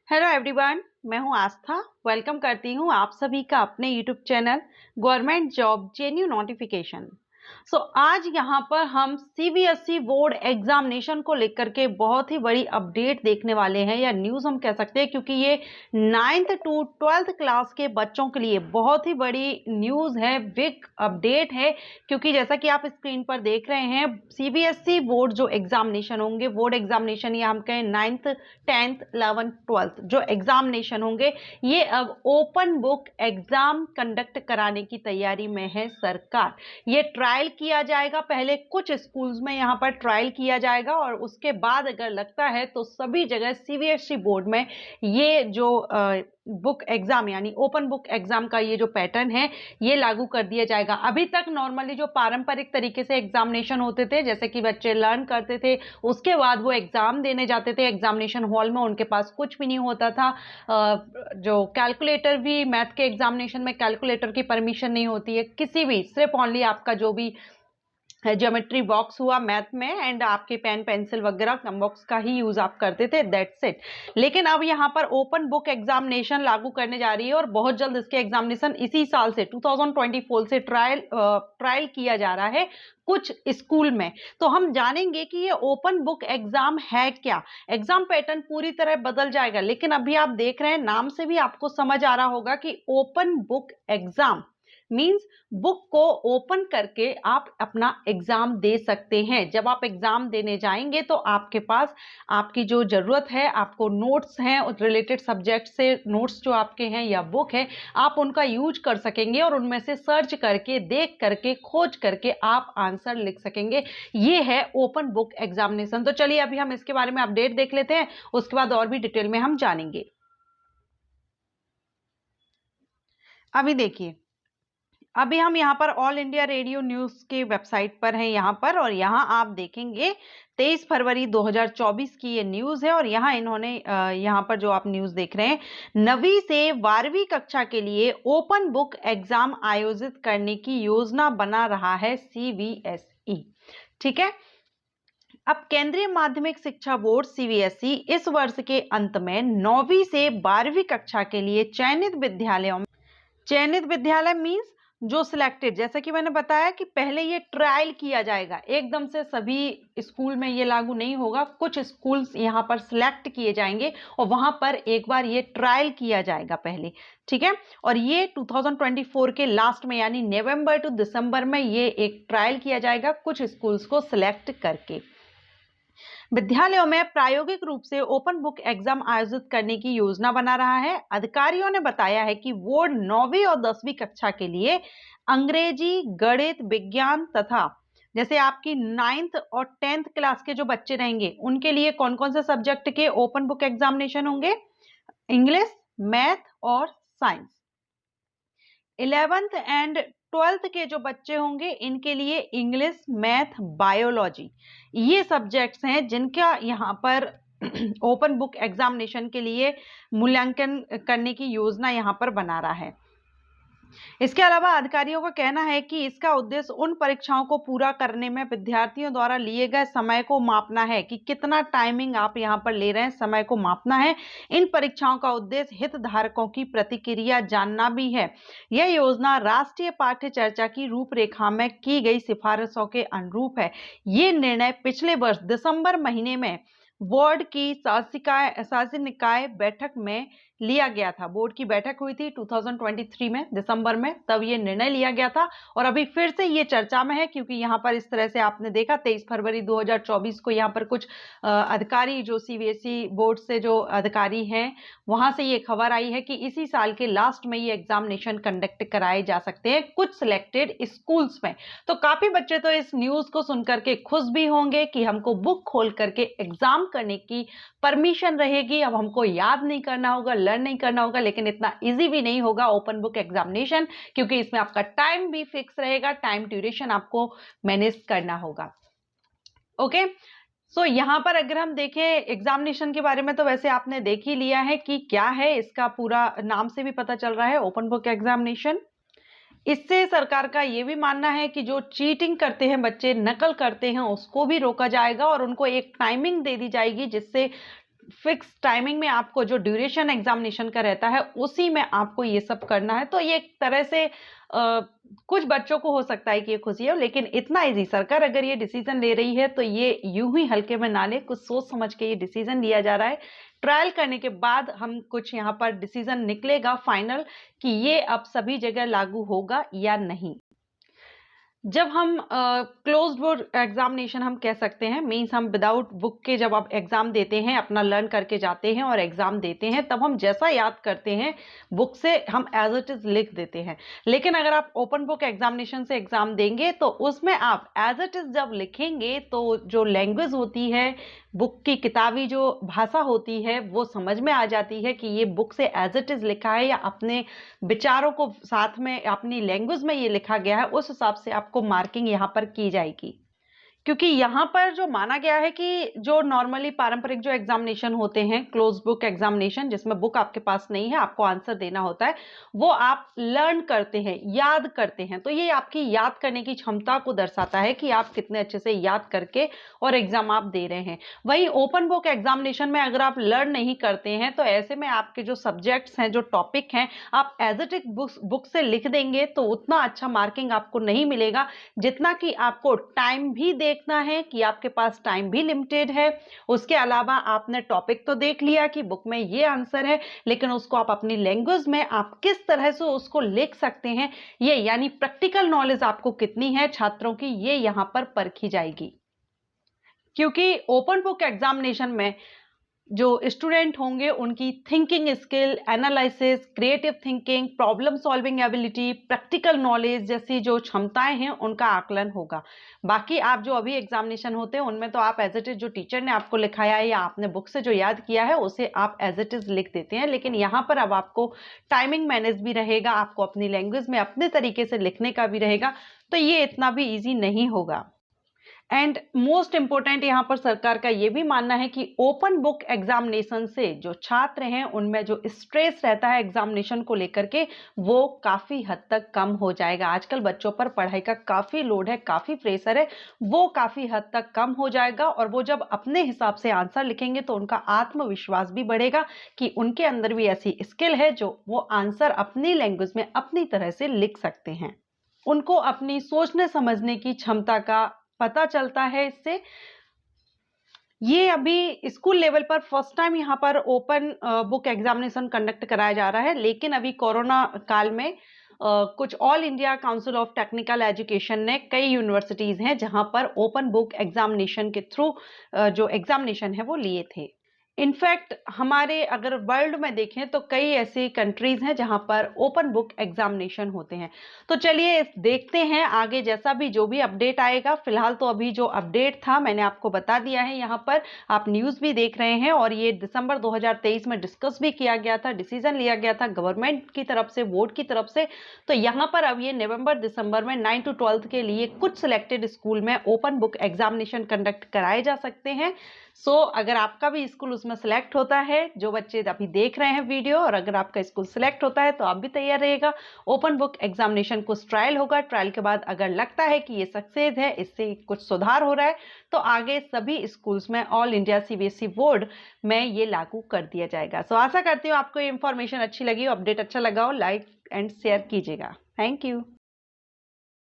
Hello everyone, मैं हूं आस्था। Welcome करती हूं आप सभी का अपने YouTube channel government job जेन्यू notification. आज यहां पर हम सीबीएसई बोर्ड एग्जामिनेशन को लेकर के बहुत ही बड़ी अपडेट देखने वाले हैं, या न्यूज़ हम कह सकते हैं, क्योंकि ये 9th टू 12th क्लास के बच्चों के लिए बहुत ही बड़ी न्यूज़ है, बिग अपडेट है। क्योंकि जैसा कि आप स्क्रीन पर देख रहे हैं, सीबीएसई बोर्ड जो एग्जामिनेशन होंगे, बोर्ड एग्जामिनेशन या हम कहें 9th 10th 11th 12th जो एग्जामिनेशन होंगे, ये अब ओपन बुक एग्जाम कंडक्ट कराने की तैयारी में है सरकार। ये ट्रायल किया जाएगा, पहले कुछ स्कूल्स में यहाँ पर ट्रायल किया जाएगा, और उसके बाद अगर लगता है तो सभी जगह सीबीएसई बोर्ड में ये जो बुक एग्जाम यानी ओपन बुक एग्जाम का ये जो पैटर्न है, ये लागू कर दिया जाएगा। अभी तक नॉर्मली जो पारंपरिक तरीके से एग्जामिनेशन होते थे, जैसे कि बच्चे लर्न करते थे, उसके बाद वो एग्जाम देने जाते थे एग्जामिनेशन हॉल में, उनके पास कुछ भी नहीं होता था। जो कैलकुलेटर भी, मैथ के एग्जामिनेशन में कैलकुलेटर की परमिशन नहीं होती है किसी भी, सिर्फ ओनली आपका जो भी ज्योमेट्री बॉक्स हुआ मैथ में, एंड आपके पेन पेंसिल वगैरह कम बॉक्स का ही यूज आप करते थे, दैट्स इट। लेकिन अब यहाँ पर ओपन बुक एग्जामिनेशन लागू करने जा रही है, और बहुत जल्द इसके एग्जामिनेशन इसी साल से 2024 से ट्रायल किया जा रहा है कुछ स्कूल में। तो हम जानेंगे कि ये ओपन बुक एग्जाम है क्या। एग्जाम पैटर्न पूरी तरह बदल जाएगा, लेकिन अभी आप देख रहे हैं नाम से भी आपको समझ आ रहा होगा कि open book exam means book को ओपन करके आप अपना एग्जाम दे सकते हैं। जब आप एग्जाम देने जाएंगे तो आपके पास आपकी जो जरूरत है, आपको नोट्स हैं रिलेटेड सब्जेक्ट से, नोट्स जो आपके हैं या बुक है, आप उनका यूज कर सकेंगे, और उनमें से सर्च करके, देख करके, खोज करके आप आंसर लिख सकेंगे। ये है ओपन बुक एग्जामिनेशन। तो चलिए अभी हम इसके बारे में अपडेट देख लेते हैं, उसके बाद और भी डिटेल में हम जानेंगे। अभी देखिए, अभी हम यहाँ पर ऑल इंडिया रेडियो न्यूज के वेबसाइट पर हैं यहाँ पर, और यहाँ आप देखेंगे 23 फरवरी 2024 की ये न्यूज है। और यहाँ इन्होंने यहाँ पर जो आप न्यूज देख रहे हैं, 9वीं से 12वीं कक्षा के लिए ओपन बुक एग्जाम आयोजित करने की योजना बना रहा है सीबीएसई। ठीक है। अब केंद्रीय माध्यमिक शिक्षा बोर्ड सीबीएसई इस वर्ष के अंत में 9वीं से 12वीं कक्षा के लिए चयनित विद्यालय मींस जो सिलेक्टेड, जैसे कि मैंने बताया कि पहले ये ट्रायल किया जाएगा, एकदम से सभी स्कूल में ये लागू नहीं होगा। कुछ स्कूल्स यहाँ पर सिलेक्ट किए जाएंगे और वहां पर एक बार ये ट्रायल किया जाएगा पहले। ठीक है। और ये 2024 के लास्ट में यानी नवंबर टू दिसंबर में ये एक ट्रायल किया जाएगा कुछ स्कूल्स को सिलेक्ट करके। विद्यालयों में प्रायोगिक रूप से ओपन बुक एग्जाम आयोजित करने की योजना बना रहा है। अधिकारियों ने बताया है कि बोर्ड 9वीं और 10वीं कक्षा के लिए अंग्रेजी, गणित, विज्ञान तथा जैसे आपकी 9th और 10th क्लास के जो बच्चे रहेंगे उनके लिए कौन कौन से सब्जेक्ट के ओपन बुक एग्जामिनेशन होंगे? इंग्लिश, मैथ और साइंस। 11th एंड 12th के जो बच्चे होंगे इनके लिए इंग्लिश, मैथ, बायोलॉजी, ये सब्जेक्ट्स हैं जिनका यहाँ पर ओपन बुक एग्जामिनेशन के लिए मूल्यांकन करने की योजना यहाँ पर बना रहा है। इसके अलावा अधिकारियों का कहना है कि इसका उद्देश्य उन परीक्षाओं को पूरा करने में विद्यार्थियों द्वारा लिए गए समय को मापना है, कि कितना टाइमिंग आप यहाँ पर ले रहे हैं, समय को मापना है। इन परीक्षाओं का उद्देश्य हितधारकों की प्रतिक्रिया जानना भी है। यह योजना राष्ट्रीय पाठ्य चर्चा की रूपरेखा में की गई सिफारिशों के अनुरूप है। ये निर्णय पिछले वर्ष दिसंबर महीने में बोर्ड की शासी निकाय बैठक में लिया गया था। बोर्ड की बैठक हुई थी 2023 में दिसंबर में, तब ये निर्णय लिया गया था, और अभी फिर से ये चर्चा में है, क्योंकि यहाँ पर इस तरह से आपने देखा 23 फरवरी 2024 को यहाँ पर कुछ अधिकारी जो सीबीएसई बोर्ड से जो अधिकारी हैं वहां से ये खबर आई है कि इसी साल के लास्ट में ये एग्जामिनेशन कंडक्ट कराए जा सकते हैं कुछ सिलेक्टेड स्कूल्स में। तो काफी बच्चे तो इस न्यूज को सुनकर के खुश भी होंगे कि हमको बुक खोल करके एग्जाम करने की परमिशन रहेगी, अब हमको याद नहीं करना होगा, लर्न नहीं करना होगा। लेकिन इतना इजी भी नहीं होगा ओपन बुक एग्जामिनेशन, क्योंकि इसमें आपका टाइम भी फिक्स रहेगा, टाइम ड्यूरेशन आपको मैनेज करना होगा। ओके। यहाँ पर अगर हम देखें एग्जामिनेशन के बारे में, तो वैसे आपने देख ही लिया है कि क्या है, इसका पूरा नाम से भी पता चल रहा है ओपन बुक एग्जामिनेशन। इससे सरकार का यह भी मानना है कि जो चीटिंग करते हैं बच्चे, नकल करते हैं, उसको भी रोका जाएगा, और उनको एक टाइमिंग दे दी जाएगी जिससे फिक्स टाइमिंग में आपको जो ड्यूरेशन एग्जामिनेशन का रहता है उसी में आपको ये सब करना है। तो ये एक तरह से कुछ बच्चों को हो सकता है कि ये खुशी हो, लेकिन इतना इजी सरकार अगर ये डिसीजन ले रही है तो ये यूं ही हल्के में ना ले, कुछ सोच समझ के ये डिसीजन लिया जा रहा है। ट्रायल करने के बाद हम कुछ यहाँ पर डिसीजन निकलेगा फाइनल कि ये अब सभी जगह लागू होगा या नहीं। जब हम क्लोज्ड बुक एग्जामिनेशन हम कह सकते हैं, मीन्स हम विदाउट बुक के जब आप एग्जाम देते हैं, अपना लर्न करके जाते हैं और एग्जाम देते हैं, तब हम जैसा याद करते हैं बुक से हम एज इट इज लिख देते हैं। लेकिन अगर आप ओपन बुक एग्जामिनेशन से एग्जाम देंगे तो उसमें आप एज इट इज जब लिखेंगे तो जो लैंग्वेज होती है, बुक की किताबी जो भाषा होती है, वो समझ में आ जाती है कि ये बुक से एज इट इज लिखा है या अपने विचारों को साथ में अपनी लैंग्वेज में ये लिखा गया है, उस हिसाब से आपको मार्किंग यहाँ पर की जाएगी। क्योंकि यहाँ पर जो माना गया है कि जो नॉर्मली पारंपरिक जो एग्जामिनेशन होते हैं, क्लोज बुक एग्जामिनेशन जिसमें बुक आपके पास नहीं है, आपको आंसर देना होता है, वो आप लर्न करते हैं, याद करते हैं। तो ये आपकी याद करने की क्षमता को दर्शाता है कि आप कितने अच्छे से याद करके और एग्जाम आप दे रहे हैं। वहीं ओपन बुक एग्जामिनेशन में अगर आप लर्न नहीं करते हैं तो ऐसे में आपके जो सब्जेक्ट्स हैं, जो टॉपिक हैं, आप एज इट इज बुक से लिख देंगे तो उतना अच्छा मार्किंग आपको नहीं मिलेगा जितना कि आपको टाइम भी देखना है कि आपके पास टाइम भी लिमिटेड है। उसके अलावा आपने टॉपिक तो देख लिया कि बुक में ये आंसर है, लेकिन उसको आप अपनी लैंग्वेज में आप किस तरह से उसको लिख सकते हैं, ये यानी प्रैक्टिकल नॉलेज आपको कितनी है छात्रों की, ये यहां पर परखी जाएगी। क्योंकि ओपन बुक एग्जामिनेशन में जो स्टूडेंट होंगे उनकी thinking skill, analysis, creative thinking, problem solving ability, practical knowledge जैसी जो क्षमताएं हैं उनका आकलन होगा। बाकी आप जो अभी एग्जामिनेशन होते हैं उनमें तो आप एज इट इज जो टीचर ने आपको लिखाया है या आपने बुक से जो याद किया है उसे आप एज इट इज लिख देते हैं। लेकिन यहाँ पर अब आपको टाइमिंग मैनेज भी रहेगा, आपको अपनी लैंग्वेज में अपने तरीके से लिखने का भी रहेगा, तो ये इतना भी ईजी नहीं होगा। एंड मोस्ट इंपोर्टेंट यहाँ पर सरकार का ये भी मानना है कि ओपन बुक एग्जामिनेशन से जो छात्र हैं उनमें जो स्ट्रेस रहता है एग्जामिनेशन को लेकर के, वो काफी हद तक कम हो जाएगा। आजकल बच्चों पर पढ़ाई का काफी लोड है, काफी प्रेशर है, वो काफी हद तक कम हो जाएगा। और वो जब अपने हिसाब से आंसर लिखेंगे तो उनका आत्मविश्वास भी बढ़ेगा कि उनके अंदर भी ऐसी स्किल है जो वो आंसर अपनी लैंग्वेज में अपनी तरह से लिख सकते हैं। उनको अपनी सोचने समझने की क्षमता का पता चलता है इससे। ये अभी स्कूल लेवल पर फर्स्ट टाइम यहाँ पर ओपन बुक एग्जामिनेशन कंडक्ट कराया जा रहा है, लेकिन अभी कोरोना काल में कुछ all India council of technical education ने कई यूनिवर्सिटीज हैं जहां पर ओपन बुक एग्जामिनेशन के थ्रू जो एग्जामिनेशन है वो लिए थे। इनफैक्ट हमारे अगर वर्ल्ड में देखें तो कई ऐसी कंट्रीज हैं जहां पर ओपन बुक एग्जामिनेशन होते हैं। तो चलिए देखते हैं आगे जैसा भी जो भी अपडेट आएगा। फिलहाल तो अभी जो अपडेट था मैंने आपको बता दिया है, यहाँ पर आप न्यूज़ भी देख रहे हैं और ये दिसंबर 2023 में डिस्कस भी किया गया था, डिसीजन लिया गया था गवर्नमेंट की तरफ से, बोर्ड की तरफ से। तो यहाँ पर अब ये नवंबर दिसंबर में 9 to 12 के लिए कुछ सिलेक्टेड स्कूल में ओपन बुक एग्जामिनेशन कंडक्ट कराए जा सकते हैं। सो अगर आपका भी स्कूल उसमें सिलेक्ट होता है, जो बच्चे अभी देख रहे हैं वीडियो, और अगर आपका स्कूल सिलेक्ट होता है तो आप भी तैयार रहिएगा। ओपन बुक एग्जामिनेशन कुछ ट्रायल होगा, ट्रायल के बाद अगर लगता है कि ये सक्सेस है, इससे कुछ सुधार हो रहा है, तो आगे सभी स्कूल्स में ऑल इंडिया सीबीएसई बोर्ड में ये लागू कर दिया जाएगा। सो आशा करती हूँ आपको ये इंफॉर्मेशन अच्छी लगी हो, अपडेट अच्छा लगा हो, लाइक एंड शेयर कीजिएगा। Thank you.